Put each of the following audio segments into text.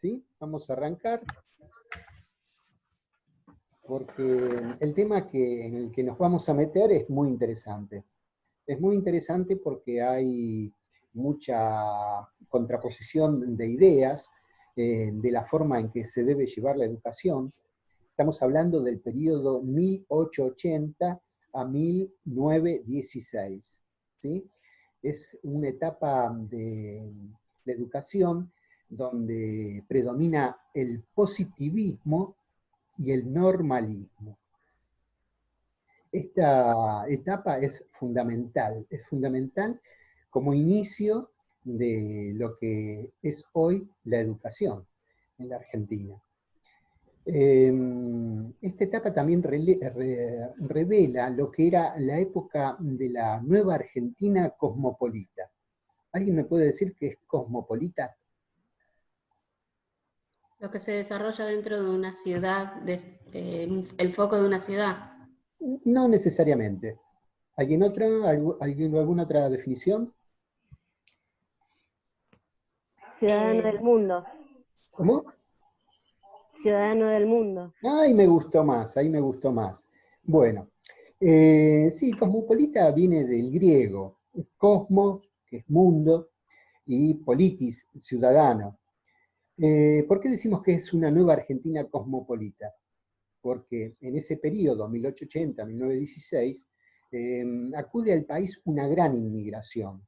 ¿sí? Vamos a arrancar, porque el tema en el que nos vamos a meter es muy interesante. Es muy interesante porque hay mucha contraposición de ideas, de la forma en que se debe llevar la educación. Estamos hablando del periodo 1880 a 1916, ¿sí? Es una etapa de la educación donde predomina el positivismo y el normalismo. Esta etapa es fundamental como inicio de lo que es hoy la educación en la Argentina. Esta etapa también revela lo que era la época de la nueva Argentina cosmopolita. ¿Alguien me puede decir qué es cosmopolita? Lo que se desarrolla dentro de una ciudad, el foco de una ciudad. No necesariamente. ¿Alguna otra definición? Ciudadano del mundo. ¿Cómo? Ciudadano del mundo. Ahí me gustó más, ahí me gustó más. Bueno, sí, cosmopolita viene del griego, cosmos, que es mundo, y politis, ciudadano. ¿Por qué decimos que es una nueva Argentina cosmopolita? Porque en ese periodo, 1880-1916, acude al país una gran inmigración.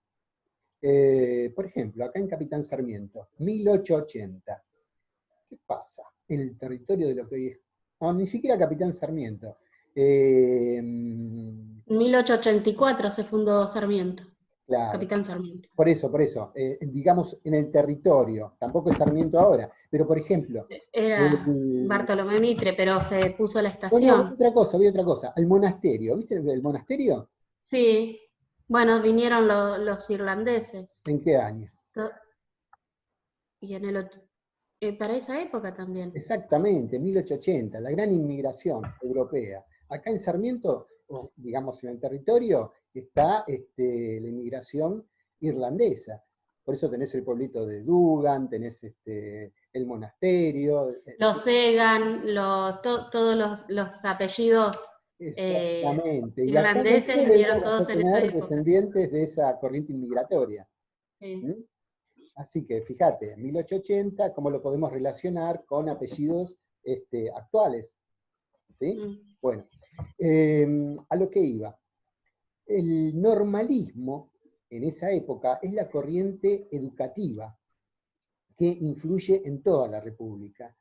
Por ejemplo, acá en Capitán Sarmiento, 1880. ¿Qué pasa en el territorio de lo que hoy es? No, ni siquiera Capitán Sarmiento. En 1884 se fundó Sarmiento, Claro, Capitán Sarmiento. por eso, digamos en el territorio, tampoco es Sarmiento ahora, pero por ejemplo, Era el, Bartolomé Mitre, pero se puso la no, estación. vi otra cosa, el monasterio, ¿viste el monasterio? Sí, bueno, vinieron los irlandeses. ¿En qué año? Y para esa época también. Exactamente, 1880, la gran inmigración europea. Acá en Sarmiento, o digamos en el territorio, está la inmigración irlandesa. Por eso tenés el pueblito de Dugan, tenés el monasterio. Los Egan, todos los apellidos Exactamente. Y acá en el irlandeses pueblo vinieron vas a todos en esa tener época. descendientes de esa corriente inmigratoria. Sí. ¿Mm? Así que fíjate, 1880, ¿cómo lo podemos relacionar con apellidos actuales? ¿Sí? Mm. Bueno, a lo que iba. El normalismo en esa época es la corriente educativa que influye en toda la República.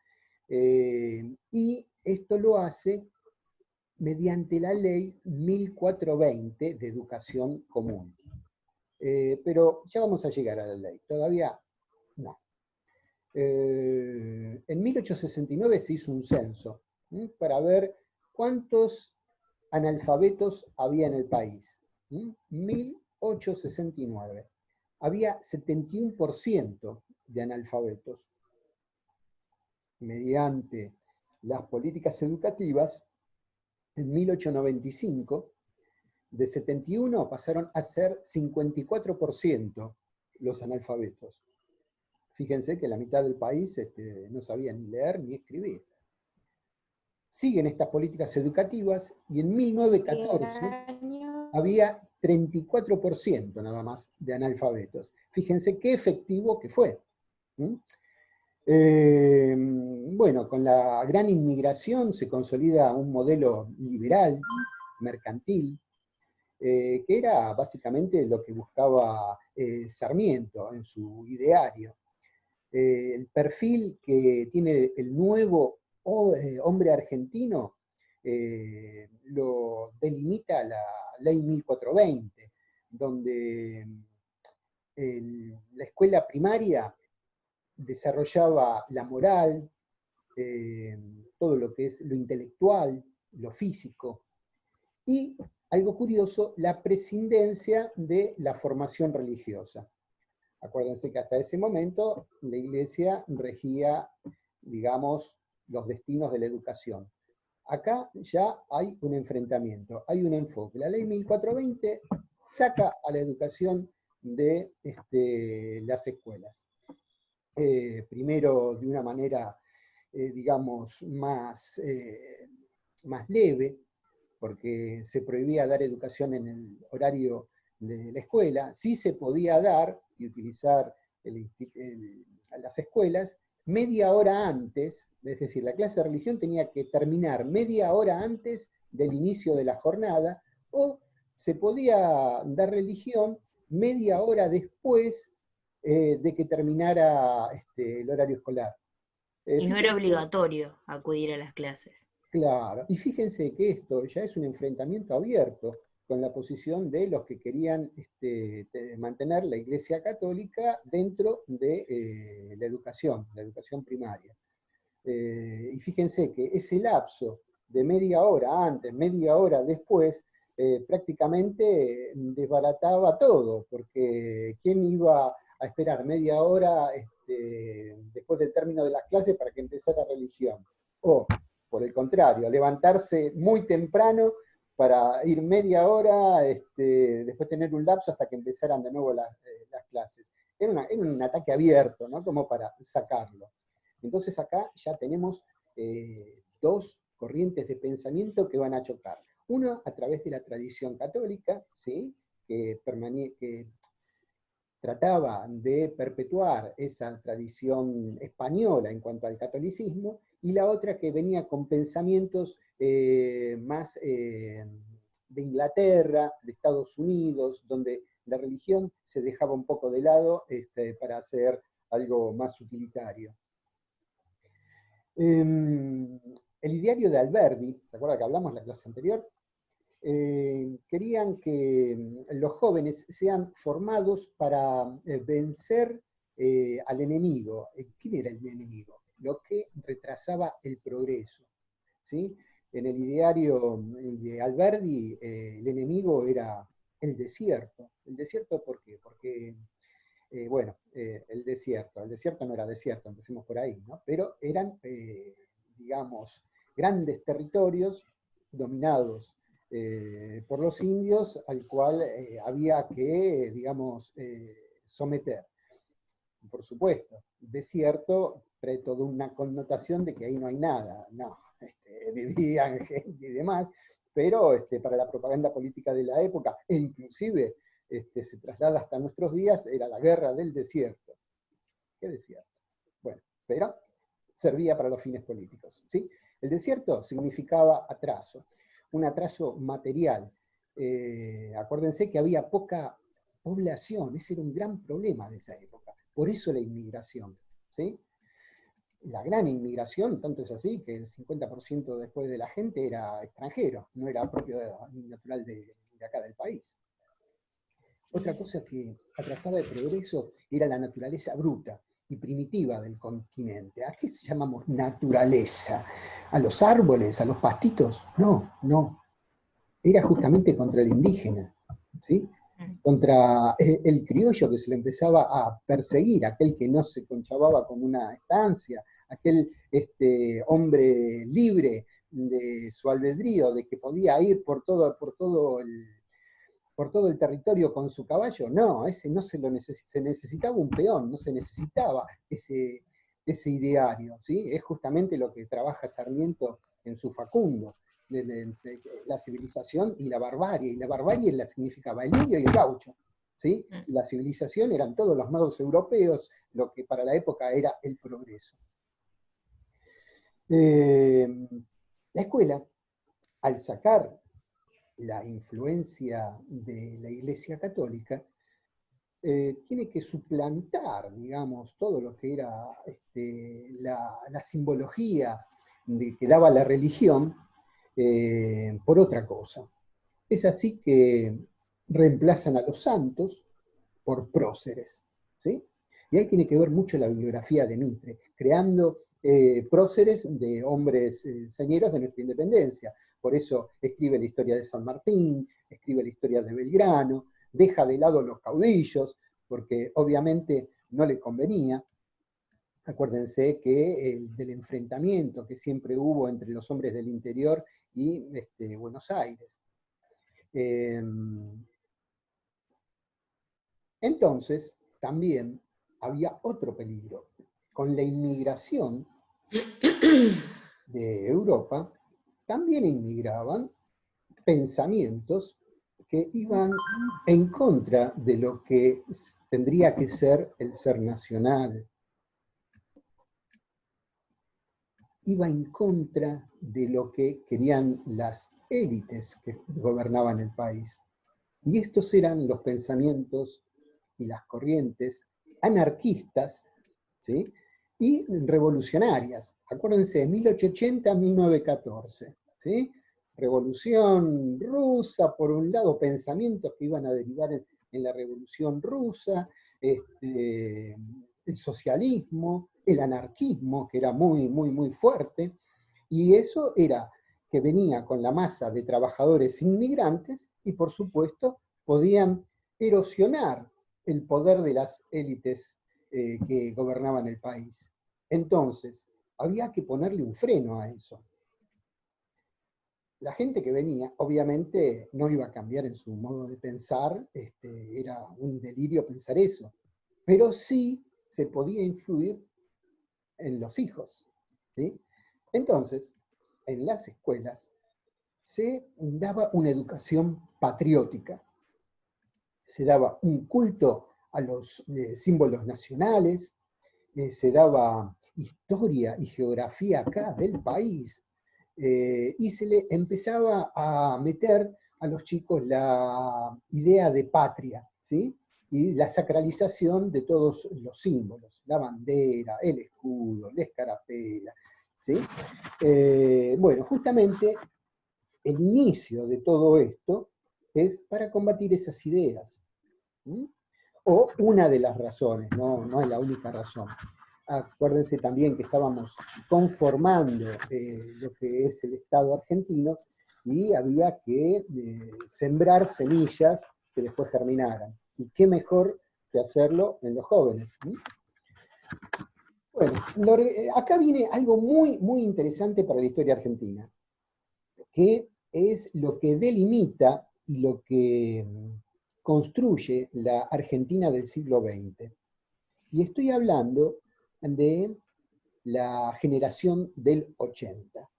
Y esto lo hace mediante la ley 1420 de educación común. Pero ya vamos a llegar a la ley, todavía no. En 1869 se hizo un censo para ver cuántos analfabetos había en el país. 1869. Había 71% de analfabetos. Mediante las políticas educativas, en 1895, de 71 pasaron a ser 54% los analfabetos. Fíjense que la mitad del país no sabía ni leer ni escribir. Siguen estas políticas educativas y en 1914 había 34% nada más de analfabetos. Fíjense qué efectivo que fue. Bueno, con la gran inmigración se consolida un modelo liberal, mercantil, que era básicamente lo que buscaba Sarmiento en su ideario. El perfil que tiene el nuevo hombre argentino lo delimita la ley 1420, donde la escuela primaria desarrollaba la moral, todo lo que es lo intelectual, lo físico, y algo curioso, la prescindencia de la formación religiosa. Acuérdense que hasta ese momento la Iglesia regía, digamos, los destinos de la educación. Acá ya hay un enfrentamiento, hay un enfoque. La ley 1420 saca a la educación de las escuelas. primero de una manera, digamos, más leve, porque se prohibía dar educación en el horario de la escuela. Sí se podía dar y utilizar las escuelas media hora antes, es decir, la clase de religión tenía que terminar media hora antes del inicio de la jornada, o se podía dar religión media hora después de que terminara el horario escolar. Y no era Fíjense, obligatorio acudir a las clases. claro, y fíjense que esto ya es un enfrentamiento abierto con la posición de los que querían mantener la Iglesia Católica dentro de la educación primaria. Y fíjense que ese lapso de media hora antes, media hora después, prácticamente desbarataba todo, porque ¿quién iba a esperar media hora después del término de las clases para que empezara religión? O, por el contrario, levantarse muy temprano para ir media hora, después tener un lapso hasta que empezaran de nuevo las clases. Era un ataque abierto, ¿no? Como para sacarlo. Entonces acá ya tenemos dos corrientes de pensamiento que van a chocar. Uno a través de la tradición católica, ¿sí? que trataba de perpetuar esa tradición española en cuanto al catolicismo, y la otra que venía con pensamientos más de Inglaterra, de Estados Unidos, donde la religión se dejaba un poco de lado para hacer algo más utilitario. El ideario de Alberdi, ¿se acuerda que hablamos en la clase anterior? Querían que los jóvenes sean formados para vencer al enemigo. ¿Quién era el enemigo? Lo que retrasaba el progreso, ¿sí? En el ideario de Alberdi, el enemigo era el desierto. ¿El desierto por qué? Porque el desierto no era desierto, empecemos por ahí, ¿no? Pero eran, digamos, grandes territorios dominados por los indios, al cual había que, digamos, someter. Por supuesto, desierto trae toda una connotación de que ahí no hay nada, no, vivían gente y demás, pero para la propaganda política de la época, e inclusive se traslada hasta nuestros días, era la guerra del desierto. ¿Qué desierto? Bueno, pero servía para los fines políticos, ¿sí? El desierto significaba atraso, un atraso material. Acuérdense que había poca población, ese era un gran problema de esa época, por eso la inmigración, ¿sí? La gran inmigración, tanto es así que el 50% después de la gente era extranjero, no era propio ni natural de acá del país. Otra cosa que atrasaba el progreso era la naturaleza bruta y primitiva del continente. ¿A qué llamamos naturaleza? ¿A los árboles, a los pastitos? No, no. Era justamente contra el indígena, ¿sí? Contra el criollo que se le empezaba a perseguir, aquel que no se conchababa con una estancia, aquel hombre libre de su albedrío, de que podía ir por todo el territorio con su caballo. No, ese no se necesitaba un peón, no se necesitaba ese ideario, ¿sí? Es justamente lo que trabaja Sarmiento en su Facundo, de la civilización y la barbarie la significaba el indio y el gaucho, ¿sí? La civilización eran todos los magos europeos, lo que para la época era el progreso. La escuela, al sacar la influencia de la Iglesia Católica, tiene que suplantar, digamos, todo lo que era la simbología que daba la religión por otra cosa. Es así que reemplazan a los santos por próceres, ¿sí? Y ahí tiene que ver mucho la bibliografía de Mitre, creando próceres de hombres señeros de nuestra independencia. Por eso escribe la historia de San Martín, escribe la historia de Belgrano, deja de lado los caudillos, porque obviamente no le convenía. Acuérdense que del enfrentamiento que siempre hubo entre los hombres del interior y Buenos Aires. Entonces, también había otro peligro. Con la inmigración de Europa, también inmigraban pensamientos que iban en contra de lo que tendría que ser el ser nacional. Iba en contra de lo que querían las élites que gobernaban el país. Y estos eran los pensamientos y las corrientes anarquistas, ¿sí?, y revolucionarias. Acuérdense, de 1880 a 1914, ¿sí? Revolución rusa, por un lado, pensamientos que iban a derivar en la Revolución Rusa, el socialismo, el anarquismo, que era muy, muy, muy fuerte, y eso era que venía con la masa de trabajadores inmigrantes y, por supuesto, podían erosionar el poder de las élites que gobernaban el país. Entonces, había que ponerle un freno a eso. La gente que venía, obviamente, no iba a cambiar en su modo de pensar, era un delirio pensar eso, pero sí se podía influir en los hijos, ¿sí? Entonces, en las escuelas se daba una educación patriótica, se daba un culto a los símbolos nacionales, se daba historia y geografía acá del país, y se le empezaba a meter a los chicos la idea de patria, ¿sí? Y la sacralización de todos los símbolos, la bandera, el escudo, la escarapela, ¿sí? Bueno, justamente el inicio de todo esto es para combatir esas ideas. ¿Mm? O una de las razones, no es la única razón. Acuérdense también que estábamos conformando lo que es el Estado argentino y había que sembrar semillas que después germinaran. Y qué mejor que hacerlo en los jóvenes. ¿Sí? Bueno, acá viene algo muy, muy interesante para la historia argentina, que es lo que delimita y lo que construye la Argentina del siglo XX. Y estoy hablando de la generación del 80.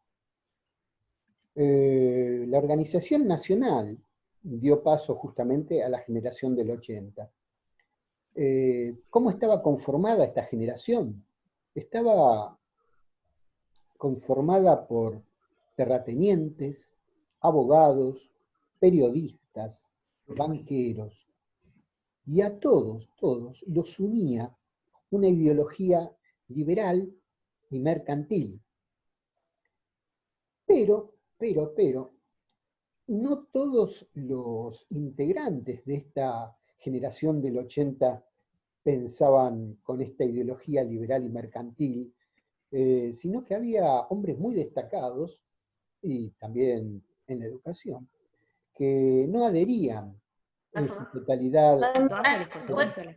La Organización Nacional dio paso justamente a la generación del 80. ¿Cómo estaba conformada esta generación? Estaba conformada por terratenientes, abogados, periodistas, banqueros, y a todos los unía una ideología liberal y mercantil. Pero, no todos los integrantes de esta generación del 80 pensaban con esta ideología liberal y mercantil, sino que había hombres muy destacados, y también en la educación, que no adherían en su totalidad.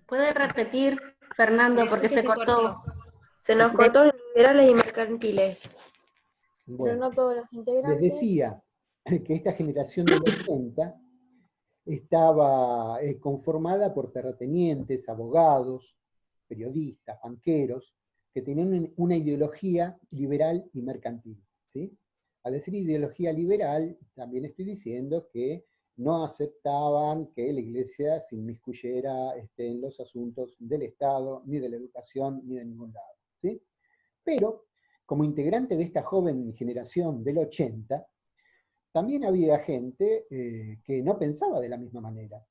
¿Puede repetir, Fernando, porque se cortó? Se nos cortó los liberales y mercantiles. Bueno, Pero no todos los integrantes. les decía que esta generación del 80 estaba conformada por terratenientes, abogados, periodistas, banqueros, que tenían una ideología liberal y mercantil, ¿sí? Al decir ideología liberal, también estoy diciendo que no aceptaban que la Iglesia se inmiscuyera en los asuntos del Estado, ni de la educación, ni de ningún lado, ¿sí? Pero, como integrante de esta joven generación del 80, también había gente que no pensaba de la misma manera.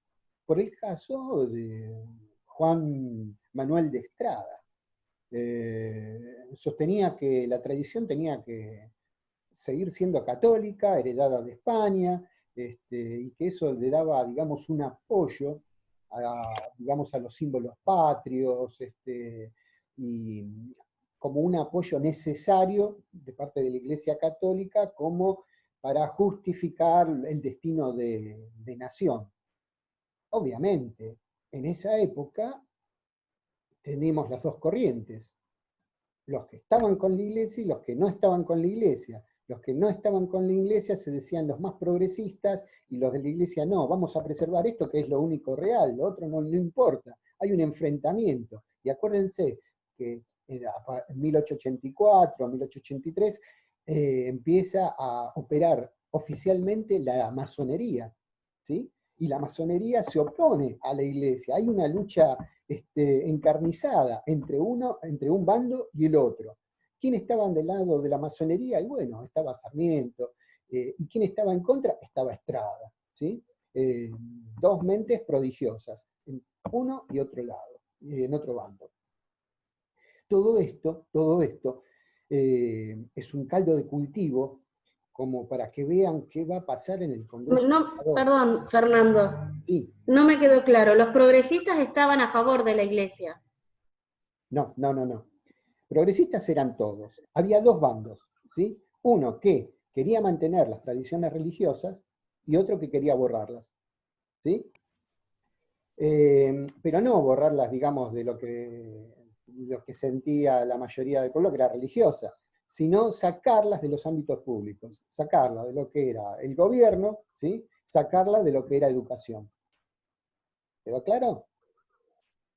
Por el caso de Juan Manuel de Estrada. Sostenía que la tradición tenía que seguir siendo católica, heredada de España, y que eso le daba, digamos, un apoyo digamos, a los símbolos patrios, y como un apoyo necesario de parte de la Iglesia Católica como para justificar el destino de nación. Obviamente, en esa época tenemos las dos corrientes, los que estaban con la Iglesia y los que no estaban con la Iglesia. Los que no estaban con la Iglesia se decían los más progresistas y los de la Iglesia no, vamos a preservar esto que es lo único real, lo otro no importa. Hay un enfrentamiento Y acuérdense que en 1884, 1883, empieza a operar oficialmente la masonería, ¿sí? Y la masonería se opone a la iglesia. Hay una lucha encarnizada entre un bando y el otro. ¿Quién estaba del lado de la masonería? Y bueno, estaba Sarmiento. ¿Y quién estaba en contra? Estaba Estrada, ¿sí? Dos mentes prodigiosas, en uno y otro lado, en otro bando. Todo esto es un caldo de cultivo como para que vean qué va a pasar en el Congreso. No, perdón, Fernando, Sí. no me quedó claro. Los progresistas estaban a favor de la iglesia. No. Progresistas eran todos. Había dos bandos, ¿sí? Uno que quería mantener las tradiciones religiosas y otro que quería borrarlas, ¿sí? Pero no borrarlas, digamos, de lo que sentía la mayoría del pueblo, que era religiosa, sino sacarlas de los ámbitos públicos, sacarlas de lo que era el gobierno, ¿sí? Sacarlas de lo que era educación. ¿Quedó claro?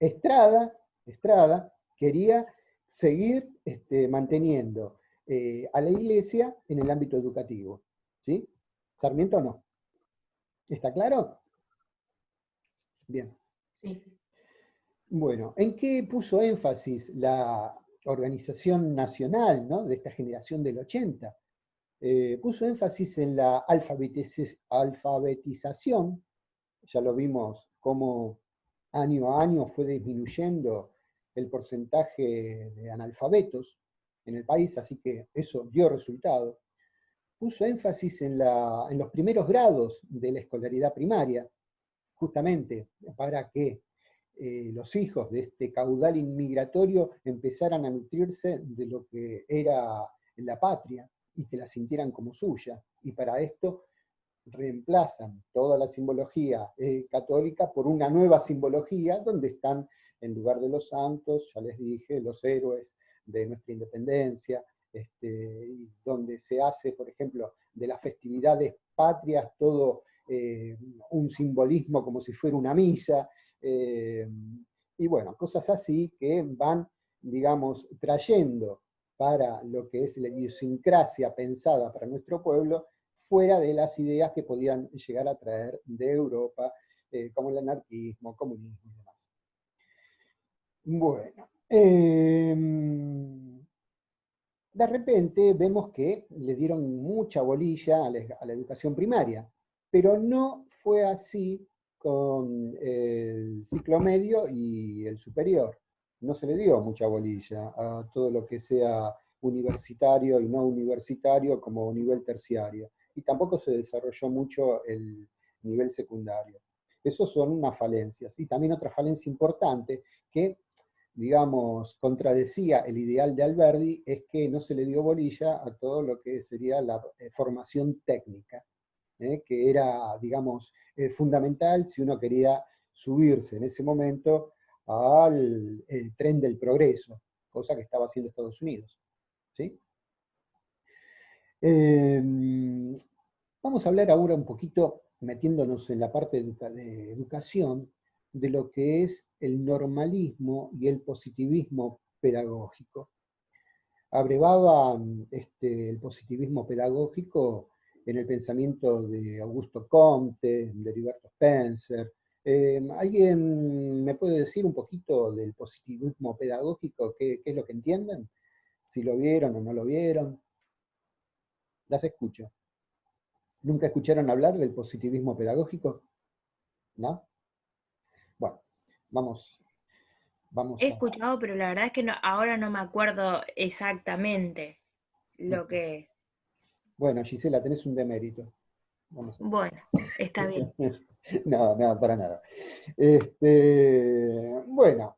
Estrada quería seguir manteniendo a la iglesia en el ámbito educativo, ¿sí? Sarmiento no. ¿Está claro? Bien. Sí. Bueno, ¿en qué puso énfasis la organización nacional, ¿no?, de esta generación del 80? Puso énfasis en la alfabetización, ya lo vimos cómo año a año fue disminuyendo el porcentaje de analfabetos en el país, así que eso dio resultado. Puso énfasis en los primeros grados de la escolaridad primaria, justamente para que los hijos de este caudal inmigratorio empezaran a nutrirse de lo que era la patria y que la sintieran como suya. Y para esto reemplazan toda la simbología católica por una nueva simbología donde están, en lugar de los santos, ya les dije, los héroes de nuestra independencia, donde se hace, por ejemplo, de las festividades patrias todo un simbolismo como si fuera una misa, y bueno, cosas así que van, digamos, trayendo para lo que es la idiosincrasia pensada para nuestro pueblo, fuera de las ideas que podían llegar a traer de Europa, como el anarquismo, comunismo y demás. Bueno, de repente vemos que le dieron mucha bolilla a la educación primaria, pero no fue así con el ciclo medio y el superior. No se le dio mucha bolilla a todo lo que sea universitario y no universitario como nivel terciario. Y tampoco se desarrolló mucho el nivel secundario. Esos son unas falencias. Y también otra falencia importante que, digamos, contradecía el ideal de Alberdi, es que no se le dio bolilla a todo lo que sería la formación técnica, que era, digamos, fundamental si uno quería subirse en ese momento al tren del progreso, cosa que estaba haciendo Estados Unidos, ¿sí? Vamos a hablar ahora un poquito, metiéndonos en la parte de educación, de lo que es el normalismo y el positivismo pedagógico. Abrevaba el positivismo pedagógico en el pensamiento de Augusto Comte, de Heriberto Spencer. ¿Alguien me puede decir un poquito del positivismo pedagógico? ¿Qué es lo que entienden? Si lo vieron o no lo vieron. Las escucho. ¿Nunca escucharon hablar del positivismo pedagógico? ¿No? Bueno, vamos He a... escuchado, pero la verdad es que ahora no me acuerdo exactamente lo que es. Bueno, Gisela, tenés un demérito. Vamos a ver. Bueno, está bien. No, para nada. Bueno,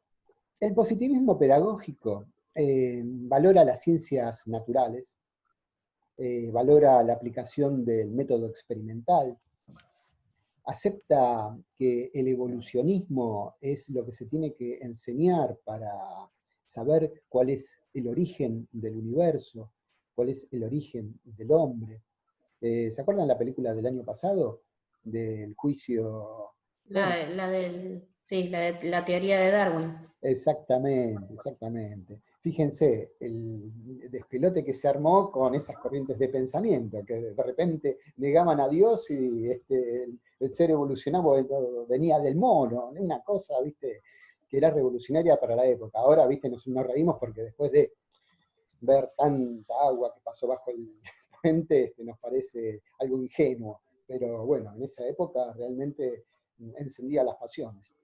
el positivismo pedagógico valora las ciencias naturales, valora la aplicación del método experimental, acepta que el evolucionismo es lo que se tiene que enseñar para saber cuál es el origen del universo, cuál es el origen del hombre. ¿Se acuerdan la película del año pasado? Del juicio... Sí, la teoría de Darwin. Exactamente, exactamente. Fíjense, el despelote que se armó con esas corrientes de pensamiento, que de repente negaban a Dios y el ser evolucionado venía del mono, una cosa, viste, que era revolucionaria para la época. Ahora, viste, nos reímos porque después de ver tanta agua que pasó bajo el puente, nos parece algo ingenuo, pero bueno, en esa época realmente encendía las pasiones.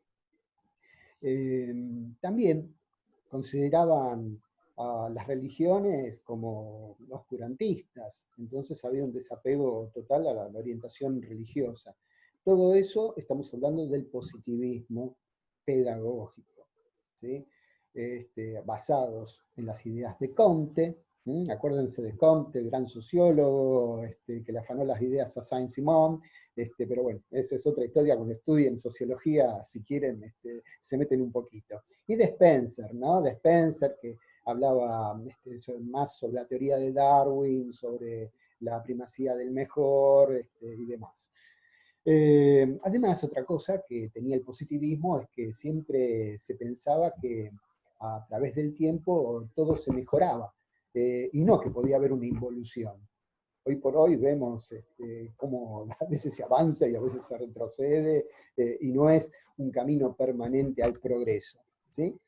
También consideraban a las religiones como oscurantistas, entonces había un desapego total a la orientación religiosa. Todo eso estamos hablando del positivismo pedagógico, ¿sí? Basados en las ideas de Comte. Acuérdense de Comte, el gran sociólogo, que le afanó las ideas a Saint-Simon, pero bueno, eso es otra historia. Cuando estudien sociología, si quieren, se meten un poquito. Y de Spencer, ¿no? De Spencer, que hablaba más sobre la teoría de Darwin, sobre la primacía del mejor, y demás. Además, otra cosa que tenía el positivismo es que siempre se pensaba que a través del tiempo todo se mejoraba, y no que podía haber una involución. Hoy por hoy vemos cómo a veces se avanza y a veces se retrocede, y no es un camino permanente al progreso, ¿sí?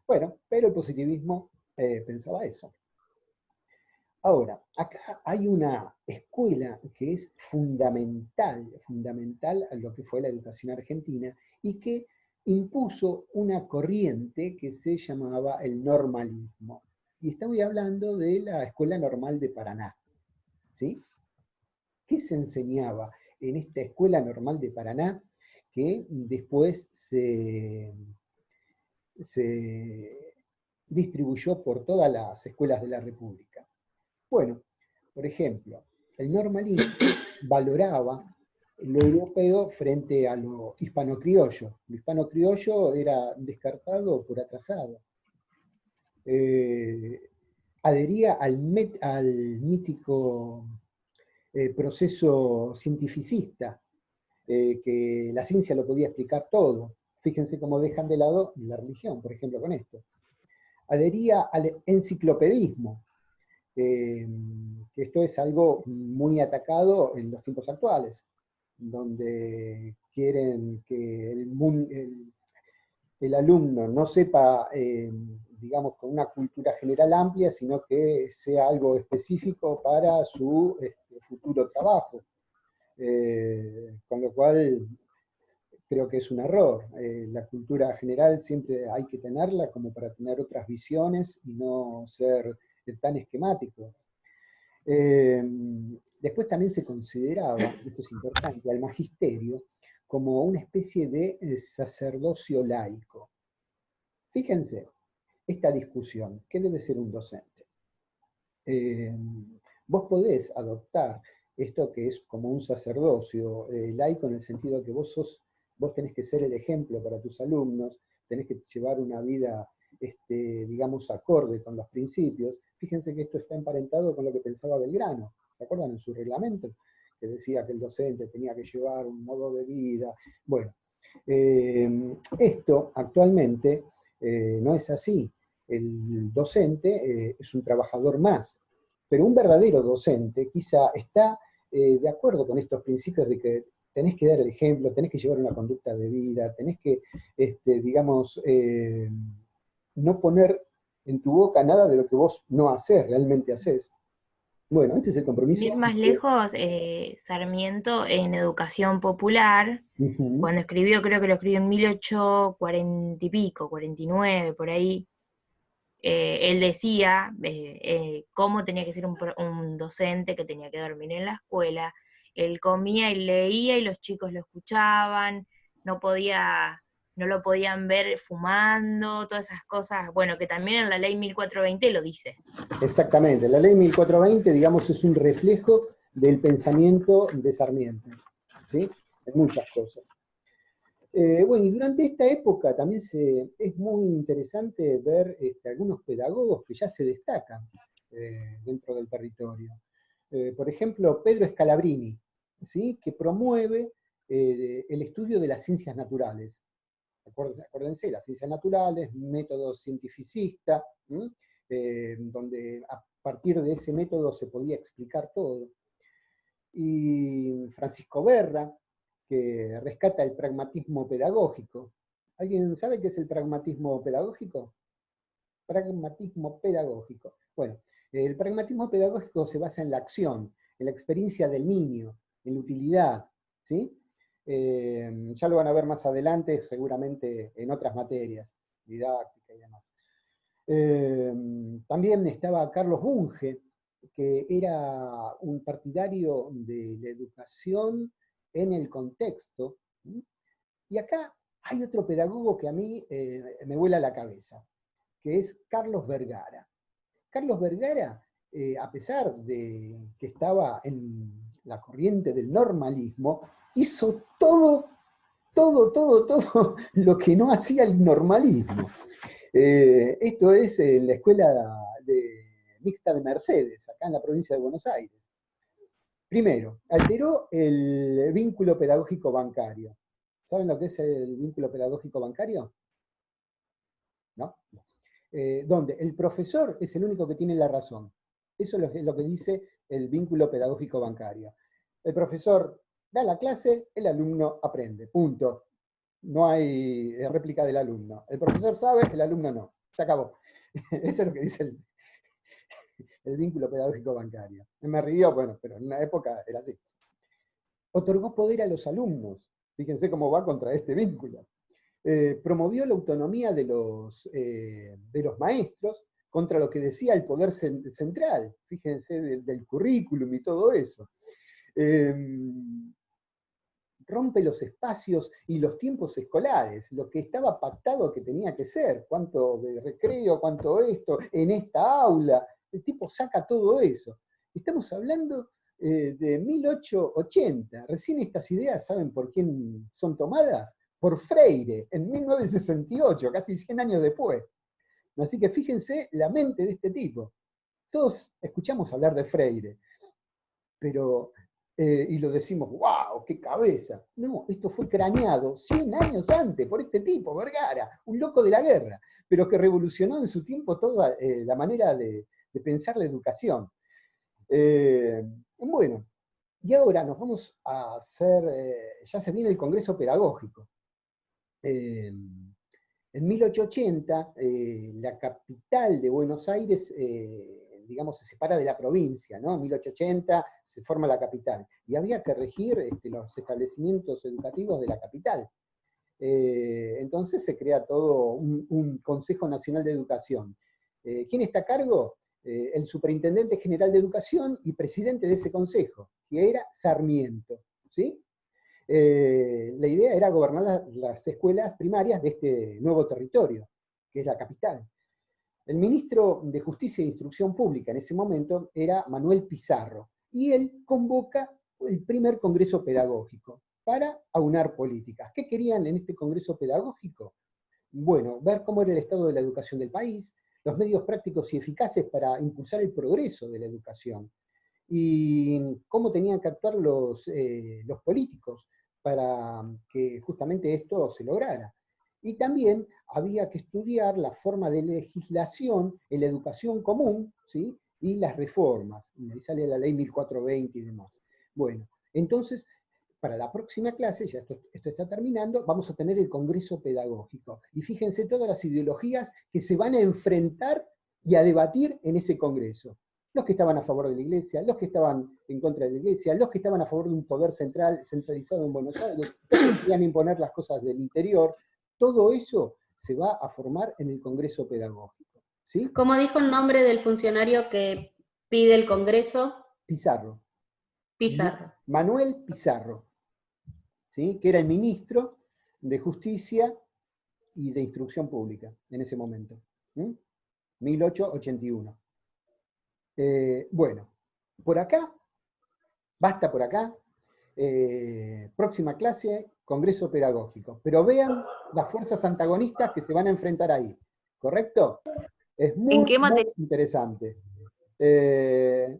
Bueno, pero el positivismo pensaba eso. Ahora, acá hay una escuela que es fundamental a lo que fue la educación argentina y que impuso una corriente que se llamaba el normalismo. Y estoy hablando de la Escuela Normal de Paraná, ¿sí? ¿Qué se enseñaba en esta Escuela Normal de Paraná que después se distribuyó por todas las escuelas de la República? Bueno, por ejemplo, el normalismo valoraba lo europeo frente a lo hispano-criollo. Lo hispano-criollo era descartado por atrasado. Adhería al mítico proceso cientificista, que la ciencia lo podía explicar todo. Fíjense cómo dejan de lado la religión, por ejemplo, con esto. Adhería al enciclopedismo, que esto es algo muy atacado en los tiempos actuales, donde quieren que el alumno no sepa, digamos, con una cultura general amplia, sino que sea algo específico para su futuro trabajo. Con lo cual creo que es un error. La cultura general siempre hay que tenerla como para tener otras visiones y no ser tan esquemático. Después también se consideraba, esto es importante, al magisterio como una especie de sacerdocio laico. Fíjense, esta discusión, ¿qué debe ser un docente? Vos podés adoptar esto que es como un sacerdocio laico, en el sentido que vos tenés que ser el ejemplo para tus alumnos, tenés que llevar una vida, digamos, acorde con los principios. Fíjense que esto está emparentado con lo que pensaba Belgrano, ¿se acuerdan? En su reglamento, que decía que el docente tenía que llevar un modo de vida. Bueno, esto actualmente no es así. El docente es un trabajador más, pero un verdadero docente quizá está de acuerdo con estos principios de que tenés que dar el ejemplo, tenés que llevar una conducta de vida, tenés que, digamos, no poner en tu boca nada de lo que vos no hacés, realmente hacés. Bueno, este es el compromiso. Ir más lejos, Sarmiento en Educación Popular, cuando escribió, creo que lo escribió en 1840 y pico, 49, por ahí, él decía cómo tenía que ser un docente, que tenía que dormir en la escuela. Él comía y leía y los chicos lo escuchaban, no lo podían ver fumando, todas esas cosas, bueno, que también en la ley 1420 lo dice. Exactamente, la ley 1420, digamos, es un reflejo del pensamiento de Sarmiento, ¿sí? En muchas cosas. Bueno, y durante esta época también es muy interesante ver algunos pedagogos que ya se destacan dentro del territorio. Por ejemplo, Pedro Scalabrini, ¿sí? Que promueve el estudio de las ciencias naturales. acuérdense, las ciencias naturales, método cientificista, donde a partir de ese método se podía explicar todo. Y Francisco Berra, que rescata el pragmatismo pedagógico. ¿Alguien sabe qué es el pragmatismo pedagógico? Pragmatismo pedagógico. Bueno, el pragmatismo pedagógico se basa en la acción, en la experiencia del niño, en la utilidad, ¿sí? Ya lo van a ver más adelante, seguramente en otras materias, didáctica y demás. También estaba Carlos Bunge, que era un partidario de la educación en el contexto. Y acá hay otro pedagogo que a mí me vuela la cabeza, que es Carlos Vergara. Carlos Vergara, a pesar de que estaba en la corriente del normalismo, hizo todo lo que no hacía el normalismo. Esto es en la escuela mixta de Mercedes, acá en la provincia de Buenos Aires. Primero, alteró el vínculo pedagógico bancario. ¿Saben lo que es el vínculo pedagógico bancario? ¿No? Donde el profesor es el único que tiene la razón. Eso es lo que dice el vínculo pedagógico bancario. El profesor da la clase, el alumno aprende, punto. No hay réplica del alumno. El profesor sabe, el alumno no. Se acabó. Eso es lo que dice el vínculo pedagógico bancario. Me río, bueno, pero en una época era así. Otorgó poder a los alumnos. Fíjense cómo va contra este vínculo. Promovió la autonomía de los maestros contra lo que decía el poder central. Fíjense del currículum y todo eso. Rompe los espacios y los tiempos escolares, lo que estaba pactado que tenía que ser, cuánto de recreo, cuánto esto, en esta aula, el tipo saca todo eso. Estamos hablando de 1880, recién estas ideas, ¿saben por quién son tomadas? Por Freire, en 1968, casi 100 años después. Así que fíjense la mente de este tipo. Todos escuchamos hablar de Freire, pero... y lo decimos, ¡wow! ¡Qué cabeza! No, esto fue craneado 100 años antes por este tipo, Vergara, un loco de la guerra, pero que revolucionó en su tiempo toda la manera de pensar la educación. Bueno, y ahora nos vamos a hacer, ya se viene el Congreso Pedagógico. En 1880, la capital de Buenos Aires digamos, se separa de la provincia, ¿no? En 1880 se forma la capital, y había que regir los establecimientos educativos de la capital. Entonces se crea todo un Consejo Nacional de Educación. ¿Quién está a cargo? El Superintendente General de Educación y presidente de ese consejo, que era Sarmiento, ¿sí? La idea era gobernar las escuelas primarias de este nuevo territorio, que es la capital. El ministro de Justicia e Instrucción Pública en ese momento era Manuel Pizarro, y él convoca el primer Congreso Pedagógico para aunar políticas. ¿Qué querían en este Congreso Pedagógico? Bueno, ver cómo era el estado de la educación del país, los medios prácticos y eficaces para impulsar el progreso de la educación, y cómo tenían que actuar los políticos para que justamente esto se lograra. Y también había que estudiar la forma de legislación en la educación común, ¿sí? Y las reformas. Y ahí sale la ley 1420 y demás. Bueno, entonces, para la próxima clase, ya esto está terminando, vamos a tener el Congreso Pedagógico. Y fíjense todas las ideologías que se van a enfrentar y a debatir en ese Congreso. Los que estaban a favor de la Iglesia, los que estaban en contra de la Iglesia, los que estaban a favor de un poder centralizado en Buenos Aires, los que querían imponer las cosas del interior. Todo eso se va a formar en el Congreso Pedagógico. ¿Sí? ¿Cómo dijo el nombre del funcionario que pide el Congreso? Pizarro. Pizarro. Manuel Pizarro, ¿sí? Que era el ministro de Justicia y de Instrucción Pública en ese momento. 1881. Bueno, por acá, basta por acá. Próxima clase, Congreso Pedagógico. Pero vean las fuerzas antagonistas que se van a enfrentar ahí. ¿Correcto? Es muy, muy interesante.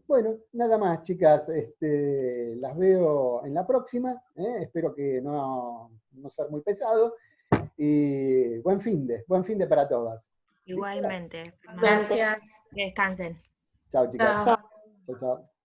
Bueno, nada más, chicas. Las veo en la próxima. Espero que no ser muy pesado. y buen fin de para todas. Igualmente. Gracias. Que descansen. Chao, chicas. Chao. Chao, chao.